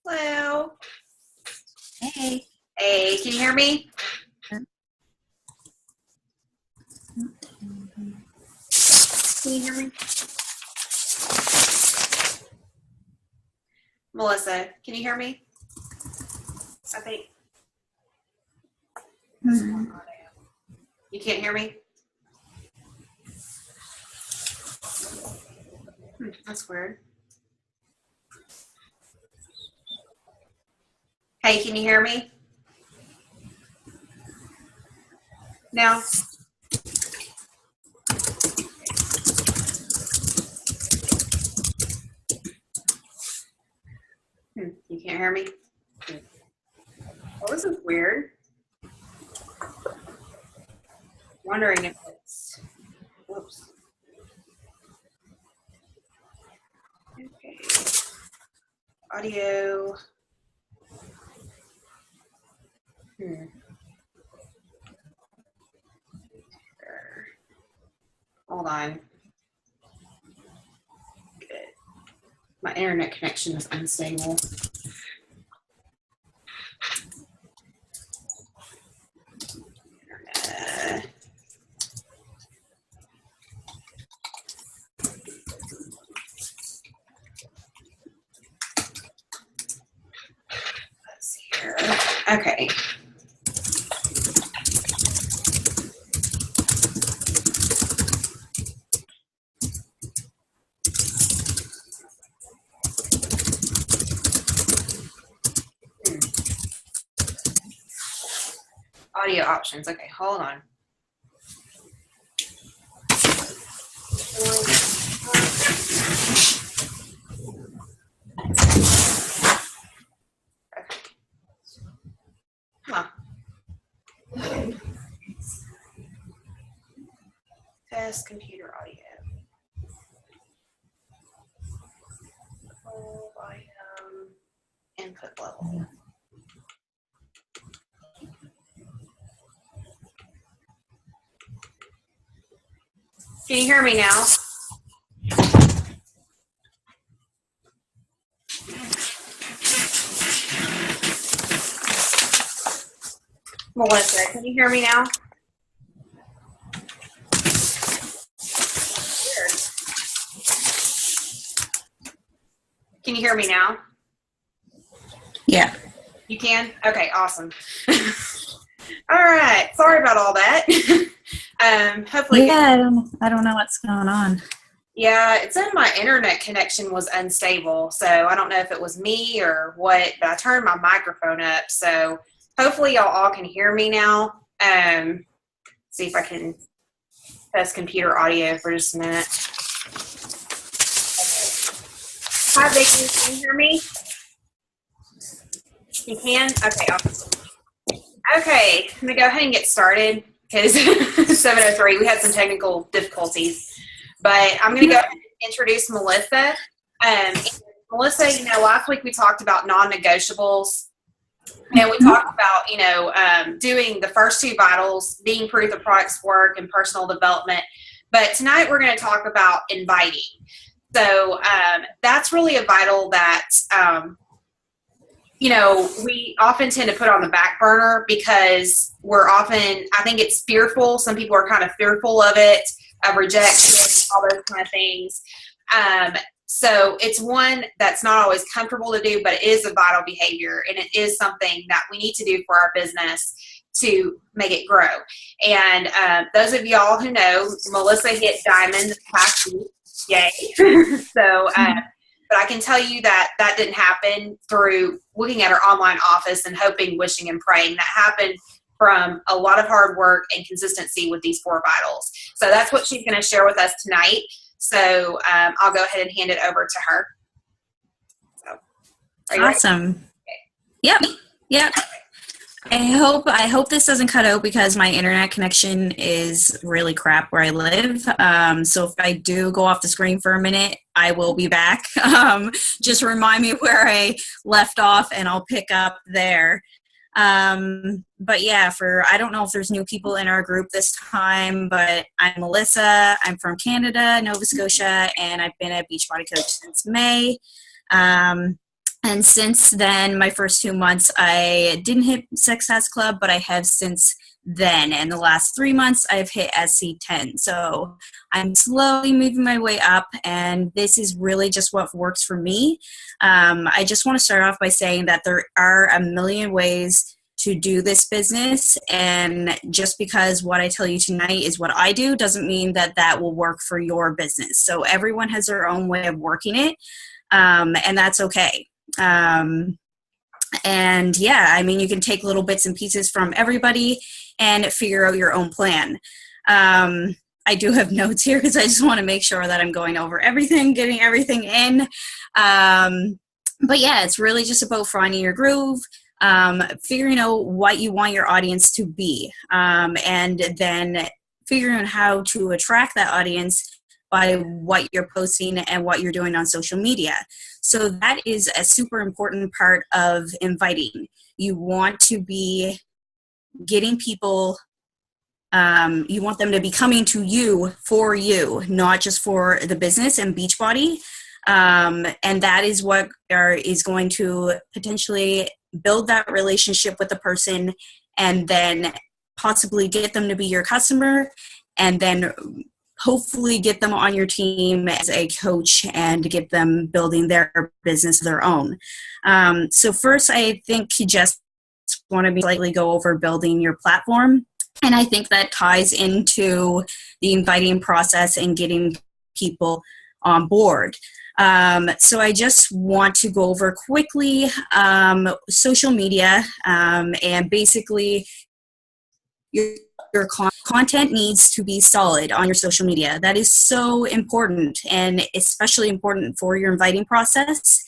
Hello. Hey. Hey, can you hear me? Can you hear me? Melissa, can you hear me? I think. You can't hear me? That's weird. Hey, can you hear me? No? You can't hear me? Well, this is weird. Wondering if it's, whoops. Okay. Audio. Hold on. Good. My internet connection is unstable. Let's see here. Okay. Audio options. Okay, hold on. Huh. Test computer audio. Full volume. Input level. Can you hear me now? Melissa, can you hear me now? Weird. Can you hear me now? Yeah. You can? Okay, awesome. All right. Sorry about all that. Hopefully. Yeah, I don't know what's going on. Yeah, it said my internet connection was unstable, so I don't know if it was me or what, but I turned my microphone up, so hopefully y'all all can hear me now. See if I can test computer audio for just a minute. Okay. Hi, Vicky. Can you hear me? You can? Okay, awesome. Okay, I'm going to go ahead and get started because 7:03, we had some technical difficulties. But I'm going to go ahead and introduce Melissa. Melissa, last week we talked about non-negotiables. And we talked about, doing the first two vitals, being proof of product's work and personal development. But tonight we're going to talk about inviting. So that's really a vital that, we often tend to put on the back burner because I think it's fearful. Some people are kind of fearful of it, of rejection, all those kind of things. So it's one that's not always comfortable to do, but it is a vital behavior, and it is something that we need to do for our business to make it grow. And those of y'all who know, Melissa hit diamond this past week. Yay. So, but I can tell you that didn't happen through looking at her online office and hoping, wishing, and praying. That happened from a lot of hard work and consistency with these 4 vitals. So that's what she's going to share with us tonight. So I'll go ahead and hand it over to her. So, are you awesome. Ready? Okay. Yep. I hope this doesn't cut out because my internet connection is really crap where I live. So if I do go off the screen for a minute, I will be back. Just remind me where I left off and I'll pick up there. But yeah, I don't know if there's new people in our group this time, but I'm Melissa. I'm from Canada, Nova Scotia, and I've been a Beachbody coach since May. And since then, my first 2 months, I didn't hit Success Club, but I have since then. In the last 3 months, I've hit SC10. So I'm slowly moving my way up, and this is really just what works for me. I just want to start off by saying that there are a million ways to do this business, and just because what I tell you tonight is what I do doesn't mean that that will work for your business. So everyone has their own way of working it, and that's okay. And yeah, I mean, you can take little bits and pieces from everybody and figure out your own plan. I do have notes here because I just want to make sure that I'm going over everything, getting everything in. But yeah, it's really just about finding your groove, figuring out what you want your audience to be, and then figuring out how to attract that audience by what you're posting and what you're doing on social media. So that is a super important part of inviting. You want to be getting people, you want them to be coming to you for you, not just for the business and Beachbody. And that is what is going to potentially build that relationship with the person, and then possibly get them to be your customer, and then hopefully get them on your team as a coach and get them building their business of their own. So first, I think you just want to slightly go over building your platform. And I think that ties into the inviting process and getting people on board. So I just want to go over quickly social media, and basically your content needs to be solid on your social media. That is so important, and especially important for your inviting process.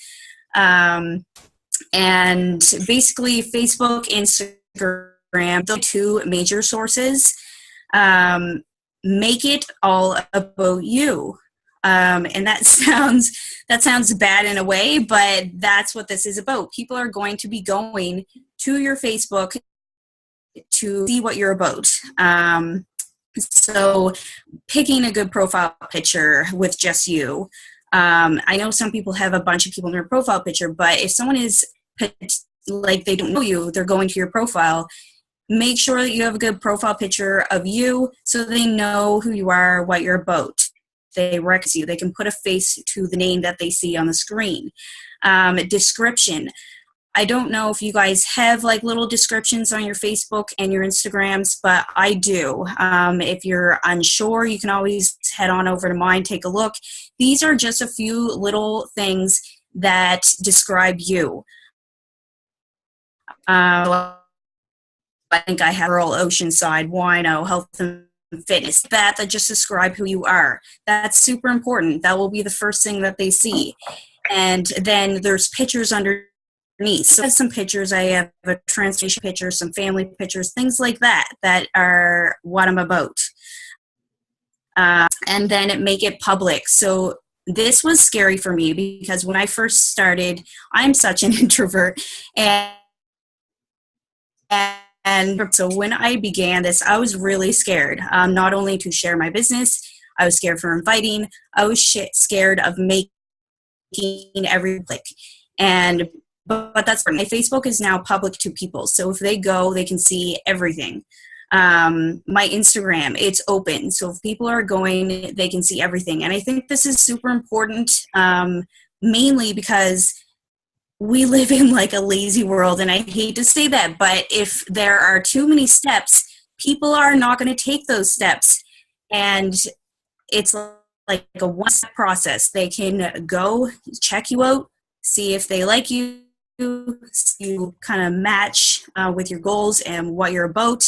And basically Facebook, Instagram, the two major sources. Make it all about you. And that sounds bad in a way, but that's what this is about. People are going to be going to your Facebook to see what you're about. So picking a good profile picture with just you. I know some people have a bunch of people in their profile picture, but if someone is like they don't know you, they're going to your profile, make sure that you have a good profile picture of you so they know who you are, what you're about. They recognize you. They can put a face to the name that they see on the screen. Description. I don't know if you guys have like little descriptions on your Facebook and your Instagrams, but I do. If you're unsure, you can always head on over to mine, take a look. These are just a few little things that describe you. I think I have rural Oceanside, wino, health and fitness, that just describe who you are. That's super important. That will be the first thing that they see. And then there's pictures underneath. So I have some pictures. I have a translation picture, some family pictures, things like that are what I'm about. And then make it public. So this was scary for me because when I first started, I'm such an introvert, and so when I began this, I was really scared, not only to share my business, I was scared for inviting, I was scared of making every click. But that's my Facebook is now public to people. So if they go, they can see everything. My Instagram, it's open. So if people are going, they can see everything. And I think this is super important, mainly because we live in like a lazy world. And I hate to say that, but if there are too many steps, people are not going to take those steps. And it's like a one-step process. They can go check you out, see if they like you, you kind of match with your goals and what you're about,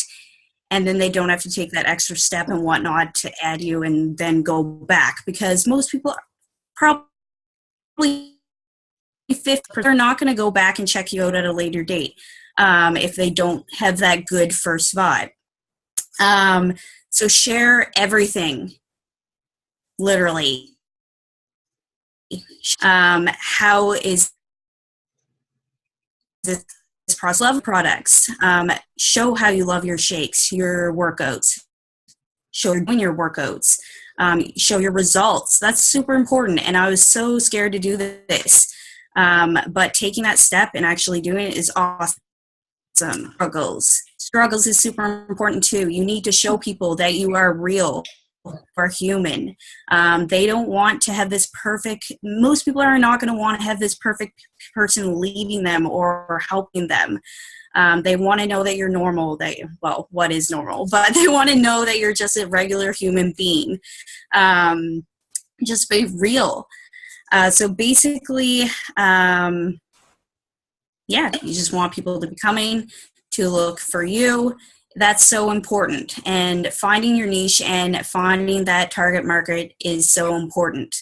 and then they don't have to take that extra step and whatnot to add you and then go back, because most people probably 50% are not going to go back and check you out at a later date if they don't have that good first vibe. So share everything, literally. How is this process? Love products. Show how you love your shakes, your workouts. Show you're doing your workouts. Show your results. That's super important. And I was so scared to do this. But taking that step and actually doing it is awesome. Struggles is super important too. You need to show people that you are real or human. They don't want to have this perfect, most people are not going to want to have this perfect person leading them or helping them. They want to know that you're normal, what is normal, but they want to know that you're just a regular human being. Just be real. So basically, you just want people to be coming to look for you. That's so important. And finding your niche and finding that target market is so important.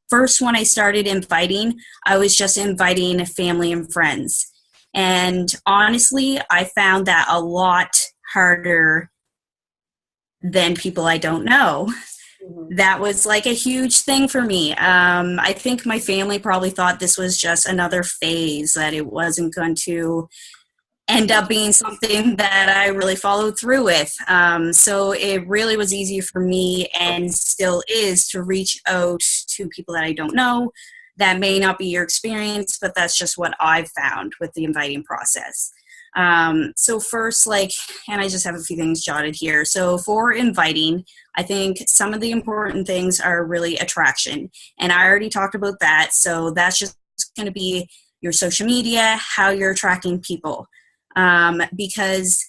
First, when I started inviting, I was just inviting family and friends. And honestly, I found that a lot harder than people I don't know. That was like a huge thing for me. I think my family probably thought this was just another phase, that it wasn't going to end up being something that I really followed through with. So it really was easy for me, and still is, to reach out to people that I don't know. That may not be your experience, but that's just what I've found with the inviting process. So first, and I just have a few things jotted here. So for inviting, I think some of the important things are really attraction. And I already talked about that. So that's just going to be your social media, how you're attracting people. Because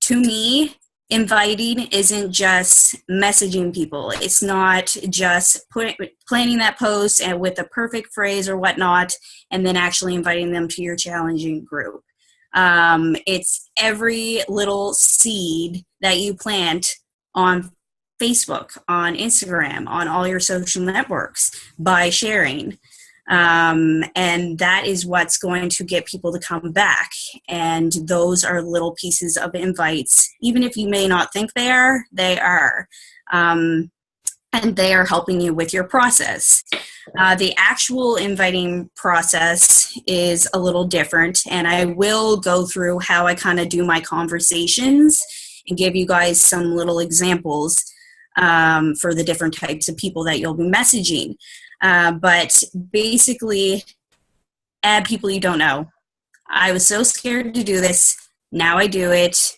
to me, inviting isn't just messaging people. It's not just planning that post and with a perfect phrase or whatnot, and then actually inviting them to your challenging group. It's every little seed that you plant on Facebook, on Instagram, on all your social networks by sharing. And that is what's going to get people to come back. And those are little pieces of invites. Even if you may not think they are, they are. And they are helping you with your process. The actual inviting process is a little different, and I will go through how I kind of do my conversations and give you guys some little examples for the different types of people that you'll be messaging. But basically, add people you don't know. I was so scared to do this. Now I do it.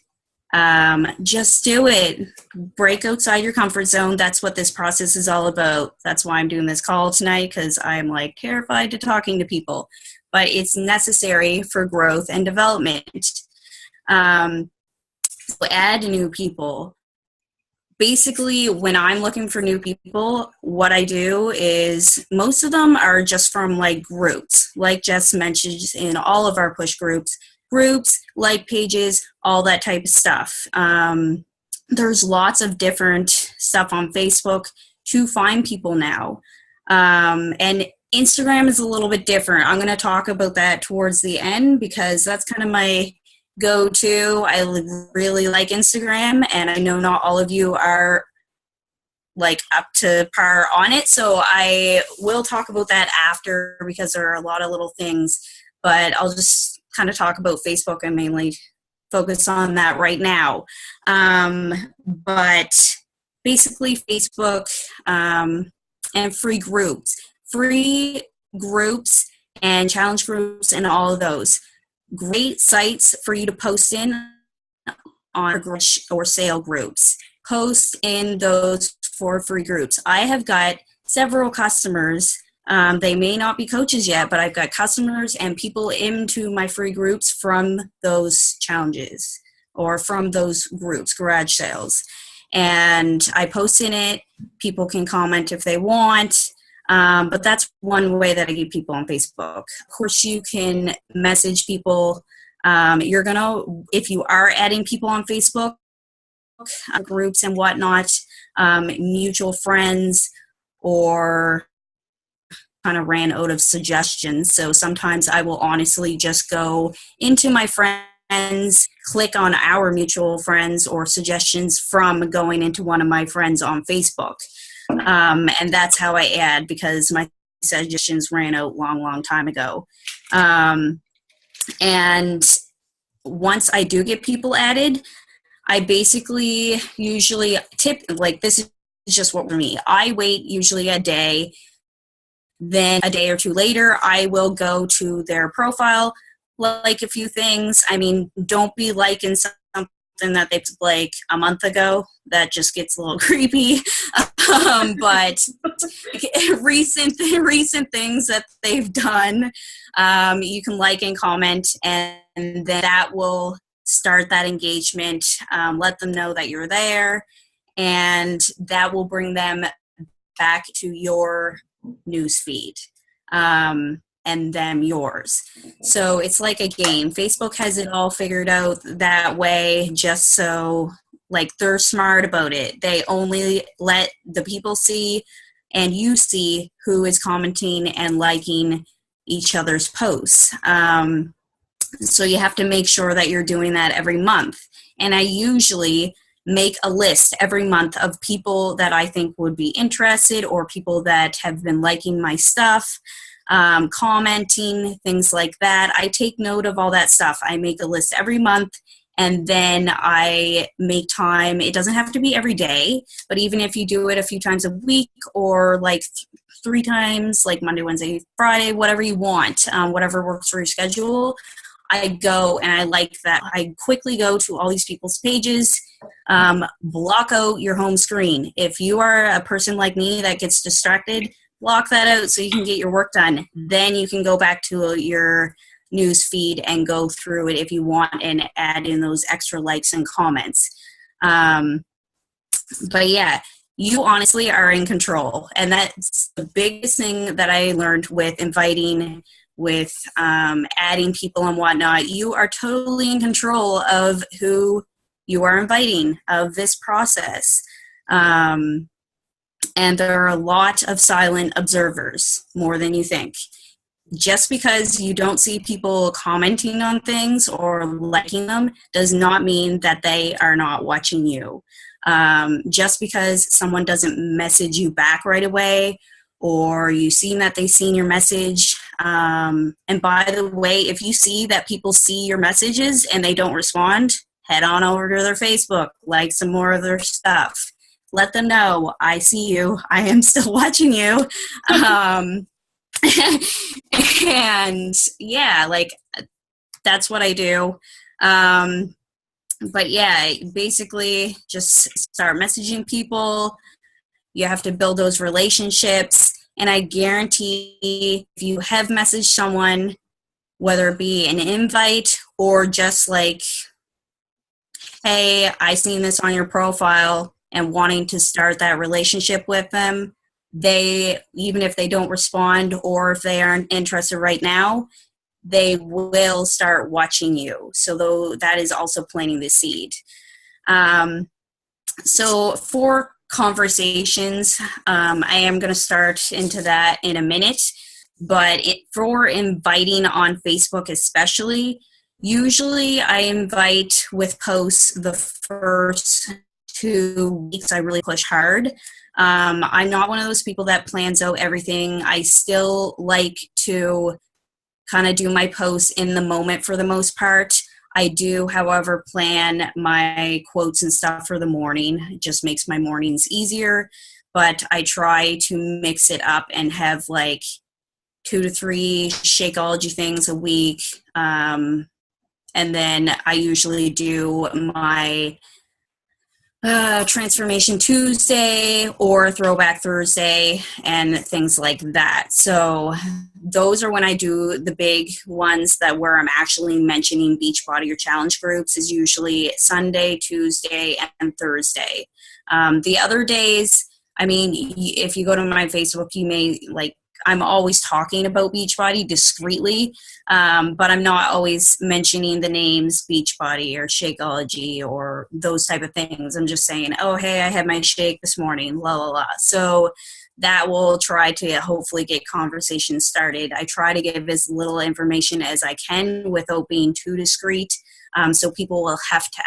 Just do it. Break outside your comfort zone. That's what this process is all about. That's why I'm doing this call tonight, because I'm terrified to talking to people. But it's necessary for growth and development. So add new people. Basically, when I'm looking for new people, what I do is, most of them are just from groups, like Jess mentioned, in all of our push groups, pages, all that type of stuff. There's lots of different stuff on Facebook to find people now. And Instagram is a little bit different. I'm going to talk about that towards the end, because that's kind of my go-to. I really like Instagram, and I know not all of you are up to par on it, so I will talk about that after, because there are a lot of little things, but I'll just kind of talk about Facebook and mainly focus on that right now. But basically, Facebook and free groups and challenge groups and all of those. Great sites for you to post in on or sale groups. Post in those for free groups. I have got several customers. They may not be coaches yet, but I've got customers and people into my free groups from those challenges or from those groups, garage sales. And I post in it. People can comment if they want. But that's one way that I get people on Facebook. Of course, you can message people. If you are adding people on Facebook, groups and whatnot, mutual friends, or kind of ran out of suggestions. So sometimes I will honestly just go into my friends, click on our mutual friends or suggestions from going into one of my friends on Facebook. And that's how I add, because my suggestions ran out long time ago. And once I do get people added, I basically usually this is just what for me. I wait usually a day Then a day or two later, I will go to their profile, like a few things. I mean, don't be liking something that they put like a month ago. That just gets a little creepy. But recent things that they've done, you can like and comment, and then that will start that engagement. Let them know that you're there, and that will bring them back to your news feed, and them yours. So it's like a game. Facebook has it all figured out that way, just so like they're smart about it. They only let the people see and you see who is commenting and liking each other's posts. So you have to make sure that you're doing that every month. And I usually make a list every month of people that I think would be interested, or people that have been liking my stuff, commenting, things like that. I take note of all that stuff. I make a list every month, and then I make time. It doesn't have to be every day, but even if you do it a few times a week, or like 3 times, like Monday, Wednesday, Friday, whatever you want, whatever works for your schedule, I go and I like that. I quickly go to all these people's pages, block out your home screen. If you are a person like me that gets distracted, block that out so you can get your work done. Then you can go back to your news feed and go through it if you want, and add in those extra likes and comments. But yeah, you honestly are in control. And that's the biggest thing that I learned with inviting, with adding people and whatnot. You are totally in control of who you are inviting, of this process. And there are a lot of silent observers, more than you think. Just because you don't see people commenting on things or liking them does not mean that they are not watching you. Just because someone doesn't message you back right away, or you've seen that they've seen your message. And by the way, if you see that people see your messages and they don't respond, head on over to their Facebook, like some more of their stuff. Let them know, I see you, I am still watching you. And yeah, like that's what I do. But yeah, basically just start messaging people. You have to build those relationships. And I guarantee if you have messaged someone, whether it be an invite or just like, hey, I seen this on your profile, and wanting to start that relationship with them, they, even if they don't respond or if they aren't interested right now, they will start watching you. So though, that is also planting the seed. So for conversations, I am going to start into that in a minute, but for inviting on Facebook especially, usually I invite with posts the first 2 weeks. I really push hard. I'm not one of those people that plans out everything. I still like to kind of do my posts in the moment for the most part. I do, however, plan my quotes and stuff for the morning. It just makes my mornings easier, but I try to mix it up and have like 2 to 3 Shakeology things a week. And then I usually do my Transformation Tuesday or Throwback Thursday and things like that. So those are when I do the big ones that where I'm actually mentioning Beachbody or challenge groups, is usually Sunday, Tuesday, and Thursday. The other days, I mean, if you go to my Facebook, you may like, I'm always talking about Beachbody discreetly, but I'm not always mentioning the names Beachbody or Shakeology or those type of things. I'm just saying, oh, hey, I had my shake this morning, la, la, la. So that will try to hopefully get conversations started. I try to give as little information as I can without being too discreet, so people will have to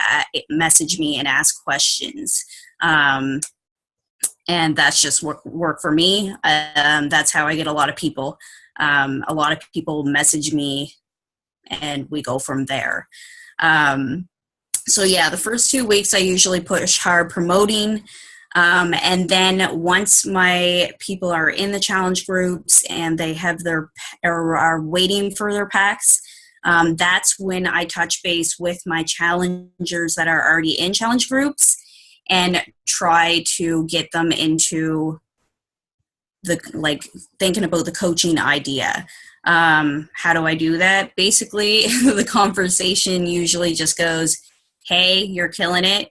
message me and ask questions. And that's just work for me. That's how I get a lot of people. A lot of people message me, and we go from there. So yeah, the first 2 weeks I usually push hard promoting. And then once my people are in the challenge groups and they have or are waiting for their packs, that's when I touch base with my challengers that are already in challenge groups and try to get them into thinking about the coaching idea. How do I do that? Basically, the conversation usually just goes, hey, you're killing it.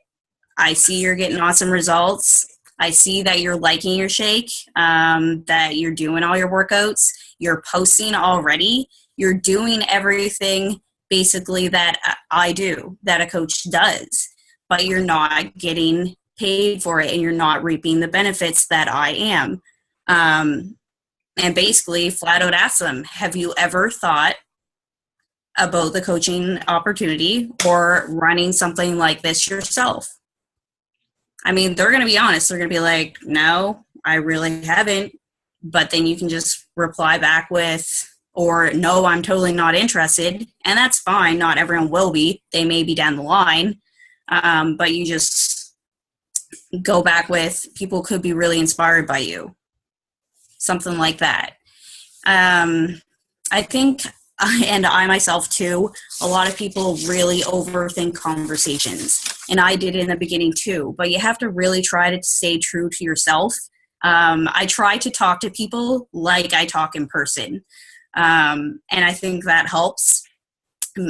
I see you're getting awesome results. I see that you're liking your shake, that you're doing all your workouts, you're posting already, you're doing everything basically that I do, that a coach does, but you're not getting paid for it and you're not reaping the benefits that I am. And basically flat out ask them, have you ever thought about the coaching opportunity or running something like this yourself? I mean, they're going to be honest. They're going to be like, no, I really haven't. But then you can just reply back with, or no, I'm totally not interested. And that's fine. Not everyone will be. They may be down the line. But you just go back with, people could be really inspired by you. Something like that. I think, and I myself too, a lot of people really overthink conversations. And I did in the beginning too. But you have to really try to stay true to yourself. I try to talk to people like I talk in person. And I think that helps.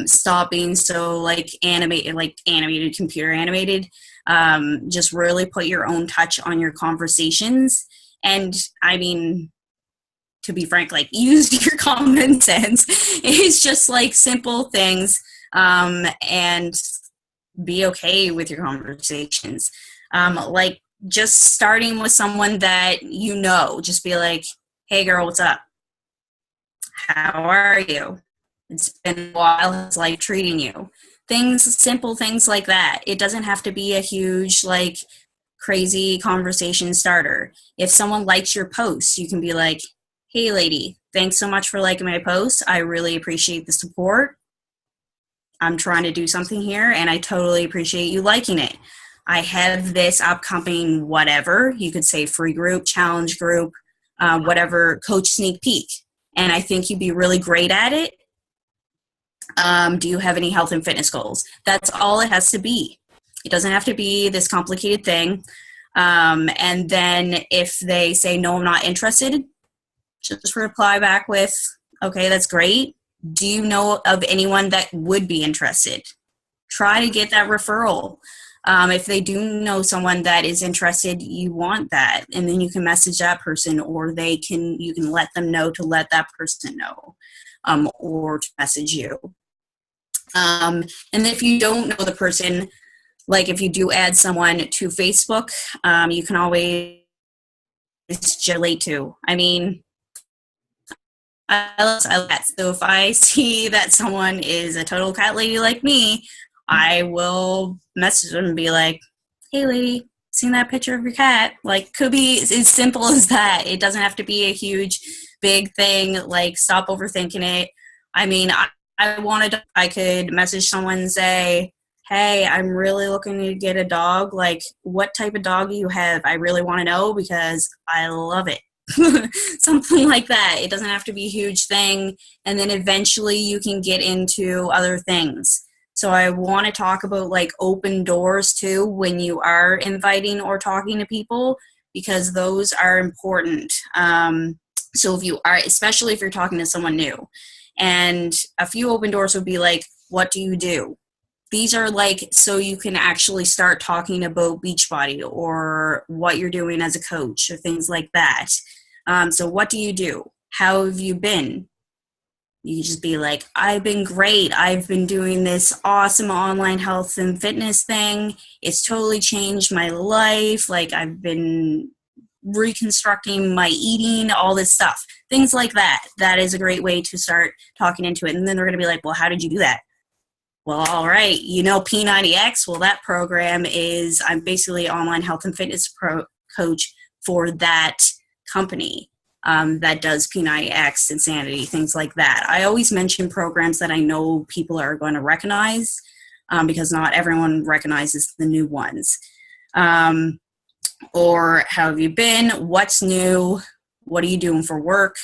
Stop being so animated, computer animated. Just really put your own touch on your conversations. And I mean, to be frank, use your common sense. It's just simple things, and be okay with your conversations. Just starting with someone that you know, just be like, hey girl, what's up? How are you? It's been a while. How's life treating you? Simple things like that. It doesn't have to be a huge, crazy conversation starter. If someone likes your post, you can be like, hey lady, thanks so much for liking my post. I really appreciate the support. I'm trying to do something here and I totally appreciate you liking it. I have this upcoming whatever, you could say free group, challenge group, whatever, coach sneak peek. And I think you'd be really great at it. Do you have any health and fitness goals? That's all it has to be. It doesn't have to be this complicated thing. And then if they say, no, I'm not interested, just reply back with, okay, that's great. Do you know of anyone that would be interested? Try to get that referral. If they do know someone that is interested, you want that. And then you can message that person, or you can let them know to let that person know, or to message you. And if you don't know the person, if you do add someone to Facebook, you can always relate to. I mean, I love that. So if I see that someone is a total cat lady like me, I will message them and be like, hey lady, seen that picture of your cat? Could be as simple as that. It doesn't have to be a huge, big thing. Stop overthinking it. I mean, I could message someone and say, hey, I'm really looking to get a dog. What type of dog do you have? I really want to know because I love it. Something like that. It doesn't have to be a huge thing. And then eventually you can get into other things. So I want to talk about open doors too when you are inviting or talking to people, because those are important. So if you are, especially if you're talking to someone new, and a few open doors would be what do you do? These are so you can actually start talking about Beachbody or what you're doing as a coach or things like that. So what do you do? How have you been? You just be like, I've been great. I've been doing this awesome online health and fitness thing. It's totally changed my life. I've been reconstructing my eating, all this stuff. Things like that. That is a great way to start talking into it. And then they're going to be like, well, how did you do that? Well, all right. P90X. Well, that program is, I'm basically an online health and fitness coach for that company. That does P90X, Insanity, things like that. I always mention programs that I know people are going to recognize, because not everyone recognizes the new ones. or how have you been? What's new? What are you doing for work?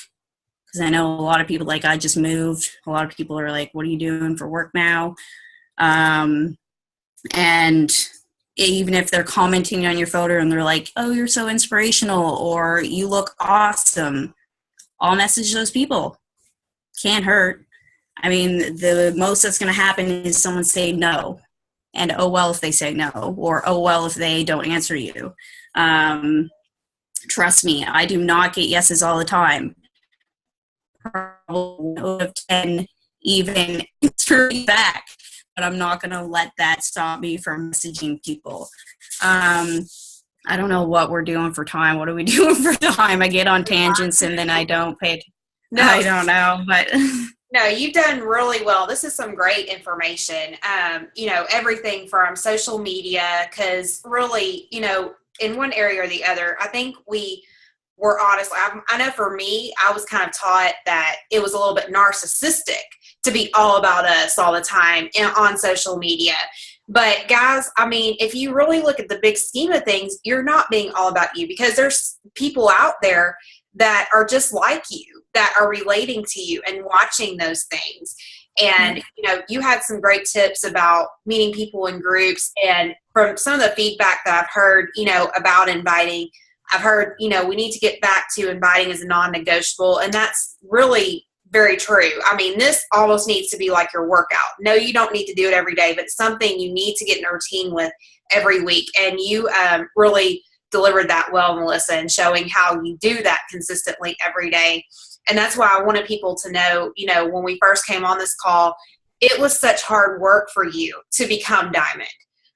Because I know a lot of people, like, I just moved. A lot of people are like, what are you doing for work now? And even if they're commenting on your photo and they're like, oh, you're so inspirational, or you look awesome, I'll message those people. Can't hurt. I mean, the most that's going to happen is someone say no. And oh, well, if they say no, or oh, well, if they don't answer you. Trust me, I do not get yeses all the time. Probably 1 out of 10 even answer me back, but I'm not going to let that stop me from messaging people. I don't know what we're doing for time. What are we doing for time? I get on tangents and then I don't pay attention. No. I don't know, but no, you've done really well. This is some great information. Everything from social media, because really, in one area or the other, I think we're honestly, I know for me, I was kind of taught that it was a little bit narcissistic to be all about us all the time on social media. But guys, I mean, if you really look at the big scheme of things, you're not being all about you, because there's people out there that are just like you, that are relating to you and watching those things. And, you had some great tips about meeting people in groups. And from some of the feedback that I've heard, about inviting, I've heard, we need to get back to inviting as a non-negotiable. And that's really very true. I mean, this almost needs to be like your workout. No, you don't need to do it every day, but it's something you need to get in a routine with every week. And you really delivered that well, Melissa, and showing how you do that consistently every day. And that's why I wanted people to know, when we first came on this call, it was such hard work for you to become Diamond.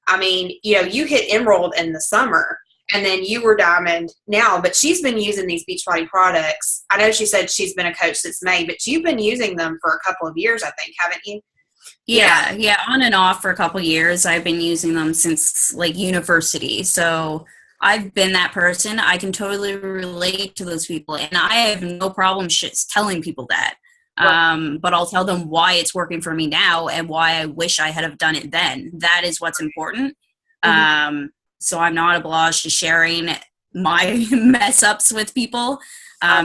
I mean, you hit Emerald in the summer, and then you were Diamond now, but she's been using these Beachbody products. I know she said she's been a coach since May, but you've been using them for a couple of years, I think, haven't you? Yeah, on and off for a couple of years. I've been using them since like university. So I've been that person. I can totally relate to those people, and I have no problem telling people that. Right. But I'll tell them why it's working for me now and why I wish I had have done it then. That is what's important. Mm-hmm. So I'm not obliged to sharing my mess ups with people,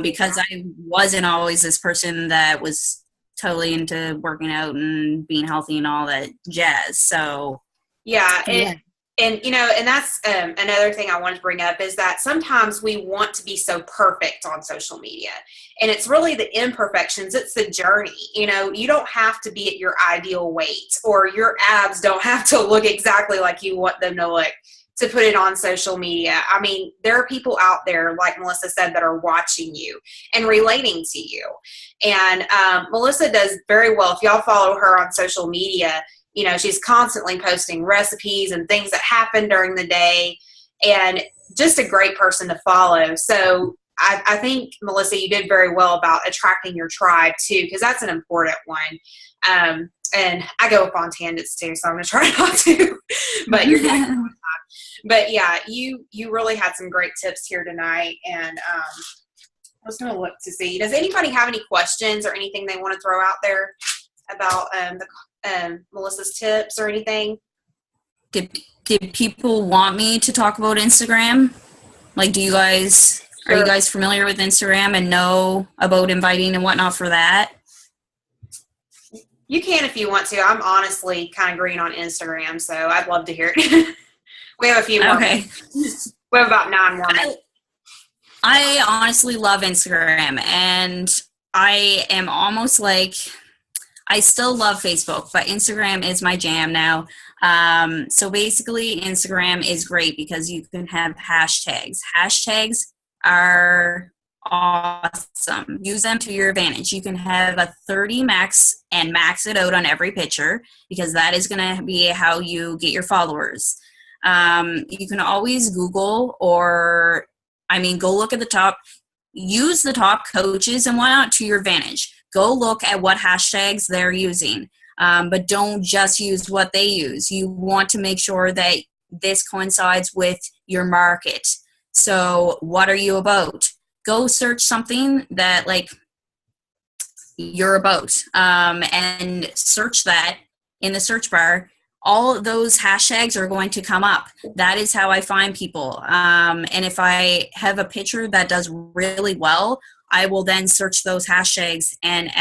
because I wasn't always this person that was totally into working out and being healthy and all that jazz. So yeah. And, and that's another thing I wanted to bring up is that sometimes we want to be so perfect on social media, and it's really the imperfections. It's the journey. You don't have to be at your ideal weight, or your abs don't have to look exactly like you want them to look to put it on social media. I mean, there are people out there, like Melissa said, that are watching you and relating to you. And Melissa does very well. If y'all follow her on social media, she's constantly posting recipes and things that happen during the day, and just a great person to follow. So I think, Melissa, you did very well about attracting your tribe too, because that's an important one. And I go up on tangents too, so I'm going to try not to, but you're doing it all the time. But yeah, you really had some great tips here tonight. And I was going to look to see, does anybody have any questions or anything they want to throw out there about Melissa's tips or anything? Did people want me to talk about Instagram? Like, are you guys familiar with Instagram and know about inviting and whatnot for that? You can if you want to. I'm honestly kind of green on Instagram, so I'd love to hear it. We have a few more. Okay. We have about 9 more minutes. I honestly love Instagram, and I am almost like, I still love Facebook, but Instagram is my jam now. So basically, Instagram is great because you can have hashtags. Hashtags are awesome. Use them to your advantage. You can have a 30 max and max it out on every picture, because that is going to be how you get your followers. You can always Google, or go look at the top, use the top coaches and whatnot to your advantage. Go look at what hashtags they're using, but don't just use what they use. You want to make sure that this coincides with your market. So what are you about? Go search something that you're about, and search that in the search bar. all of those hashtags are going to come up. That is how I find people. And if I have a picture that does really well, I will then search those hashtags and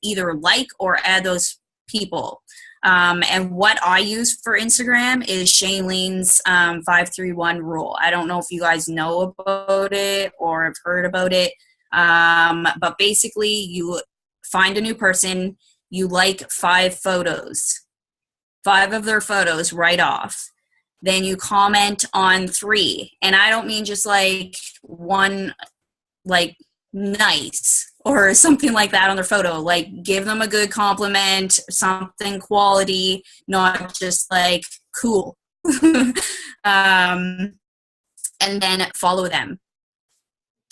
either or add those people. And what I use for Instagram is Shailene's 531 rule. I don't know if you guys know about it or have heard about it. But basically, you find a new person, you like 5 photos. 5 of their photos right off. Then you comment on 3. And I don't mean just like one, like nice or something like that on their photo. Like give them a good compliment, something quality, not just like cool. And then follow them.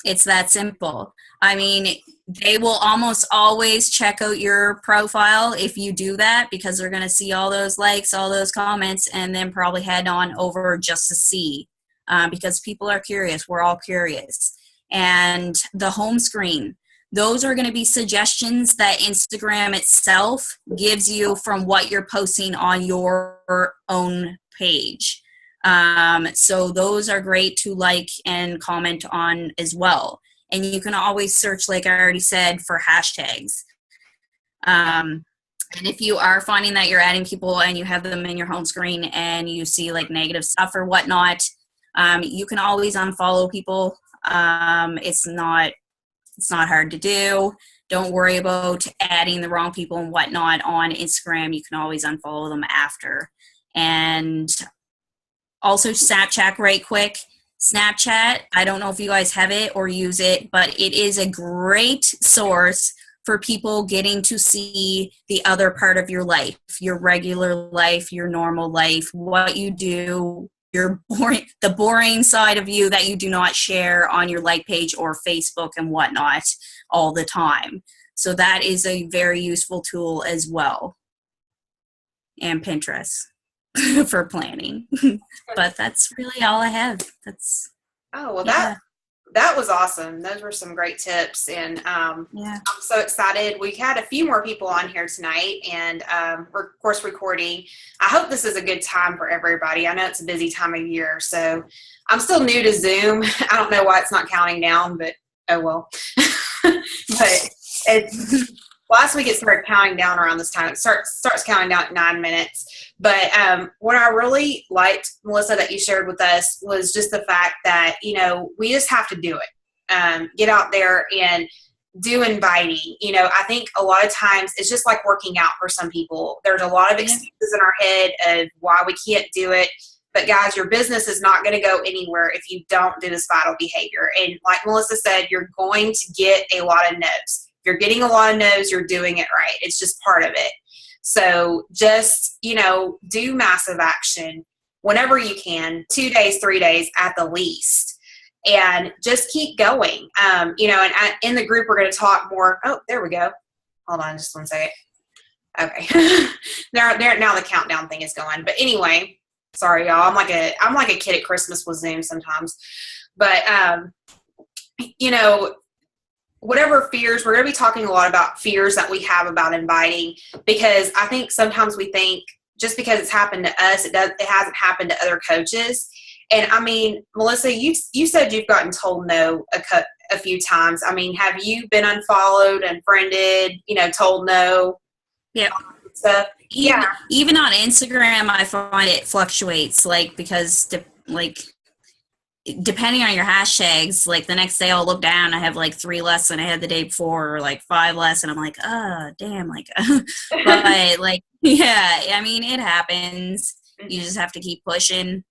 It's that simple. I mean, they will almost always check out your profile if you do that, because they're going to see all those likes, all those comments, and then probably head on over just to see, because people are curious. We're all curious. And the home screen, those are going to be suggestions that Instagram itself gives you from what you're posting on your own page. So those are great to like and comment on as well. And you can always search, like I already said, for hashtags. And if you are finding that you're adding people and you have them in your home screen and you see like negative stuff or whatnot, you can always unfollow people. It's not hard to do. Don't worry about adding the wrong people and whatnot on Instagram. You can always unfollow them after. And also Snapchat, right quick. Snapchat, I don't know if you guys have it or use it, but it is a great source for people getting to see the other part of your life, your regular life, your normal life, what you do, the boring side of you that you do not share on your like page or Facebook and whatnot all the time. So that is a very useful tool as well. And Pinterest. For planning. But that's really all I have. That was awesome. Those were some great tips, and I'm so excited. We had a few more people on here tonight, and we're of course recording. I hope this is a good time for everybody. I know it's a busy time of year, so I'm still new to Zoom. I don't know why it's not counting down, but oh well. But last week it started counting down around this time. It starts counting down at 9 minutes. But what I really liked, Melissa, that you shared with us was just the fact that, we just have to do it. Get out there and do inviting. I think a lot of times it's just like working out for some people. There's a lot of excuses in our head of why we can't do it. But guys, your business is not going to go anywhere if you don't do this vital behavior. And like Melissa said, you're going to get a lot of no's. If you're getting a lot of no's, you're doing it right. It's just part of it. So just, do massive action whenever you can, 2 days, 3 days at the least, and just keep going. And in the group, we're going to talk more. Oh, there we go. Hold on just one second. Okay. Now the countdown thing is going. But anyway, sorry, y'all. I'm like a kid at Christmas with Zoom sometimes. But, whatever fears, we're going to be talking a lot about fears that we have about inviting, because I think sometimes we think just because it's happened to us, it hasn't happened to other coaches. And I mean, Melissa, you said you've gotten told no a few times. I mean, have you been unfollowed, unfriended, told no? Yeah. Stuff? Even on Instagram, I find it fluctuates, because depending on your hashtags, like the next day I'll look down, I have like 3 less than I had the day before, or like 5 less, and I'm like, oh damn, but I mean, it happens. You just have to keep pushing,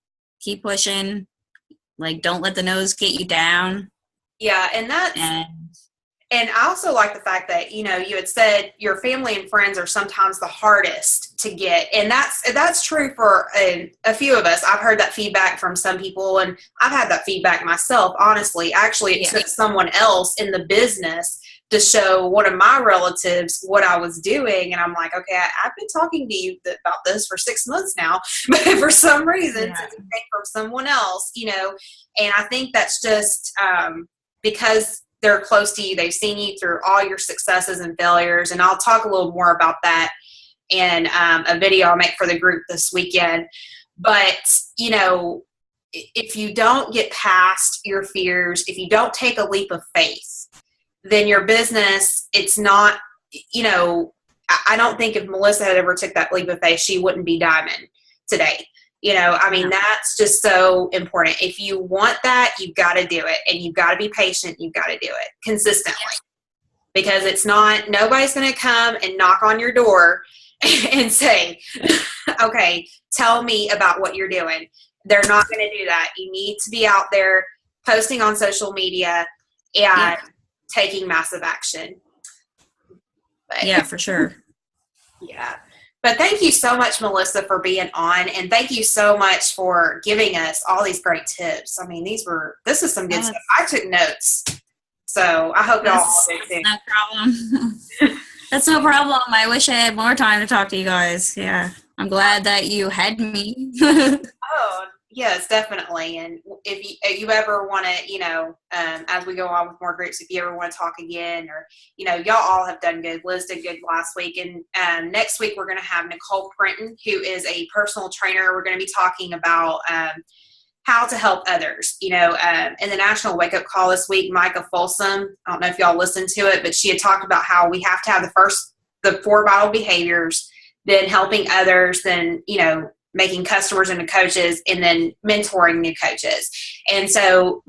don't let the nose get you down. Yeah. And I also like the fact that, you had said your family and friends are sometimes the hardest to get. And that's true for a few of us. I've heard that feedback from some people, and I've had that feedback myself, honestly. Actually, it took someone else in the business to show one of my relatives what I was doing. And I'm like, okay, I've been talking to you about this for 6 months now, but for some reason, it came from someone else, and I think that's just because they're close to you. They've seen you through all your successes and failures. And I'll talk a little more about that and a video I'll make for the group this weekend. But, you know, if you don't get past your fears, if you don't take a leap of faith, then your business, it's not, you know, I don't think if Melissa had ever took that leap of faith, she wouldn't be Diamond today. You know, I mean, that's just so important. If you want that, you've got to do it, and you've got to be patient. You've got to do it consistently, because it's not, nobody's going to come and knock on your door and say, okay, tell me about what you're doing. They're not going to do that. You need to be out there posting on social media and taking massive action. But, yeah, for sure. Yeah. But thank you so much, Melissa, for being on, and thank you so much for giving us all these great tips. I mean, this is some good stuff. I took notes, so I hope y'all all did too. No problem. That's no problem. I wish I had more time to talk to you guys. Yeah, I'm glad that you had me. Oh, yes, definitely. And if you ever want to, you know, as we go on with more groups, if you ever want to talk again, or, you know, y'all all have done good. Liz did good last week. And next week, we're going to have Nicole Printon, who is a personal trainer. We're going to be talking about how to help others. You know, in the National Wake Up Call this week, Micah Folsom, I don't know if y'all listened to it, but she had talked about how we have to have the 4 vital behaviors, then helping others, then, you know, making customers into coaches, and then mentoring new coaches. And so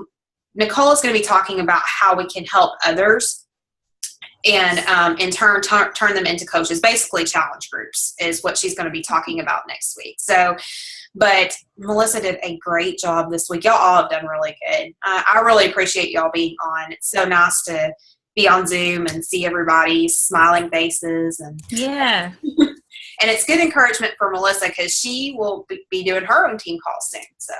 Nicole is going to be talking about how we can help others and in turn turn them into coaches. Basically, challenge groups is what she's going to be talking about next week. So, but Melissa did a great job this week. Y'all all have done really good. I really appreciate y'all being on. It's so nice to be on Zoom and see everybody's smiling faces. And yeah. And it's good encouragement for Melissa, because she will be doing her own team call soon. So,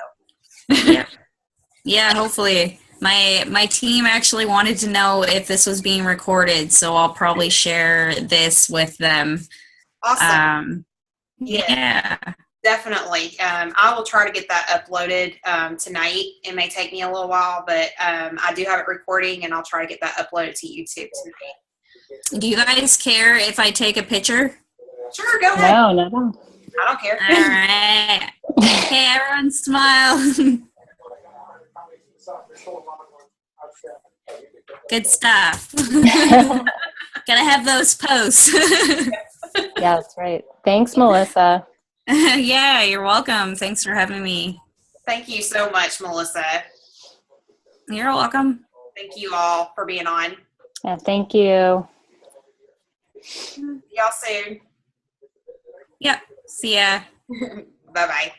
yeah, hopefully. My team actually wanted to know if this was being recorded, so I'll probably share this with them. Awesome. Yeah. Definitely. I will try to get that uploaded tonight. It may take me a little while, but I do have it recording, and I'll try to get that uploaded to YouTube tonight. Do you guys care if I take a picture? Sure, go ahead. No. I don't care. All right. Okay, everyone smile. Good stuff. Gotta have those posts. Yeah, that's right. Thanks, Melissa. Yeah, you're welcome. Thanks for having me. Thank you so much, Melissa. You're welcome. Thank you all for being on. Yeah, thank you. See y'all soon. Yep. See ya. Bye-bye.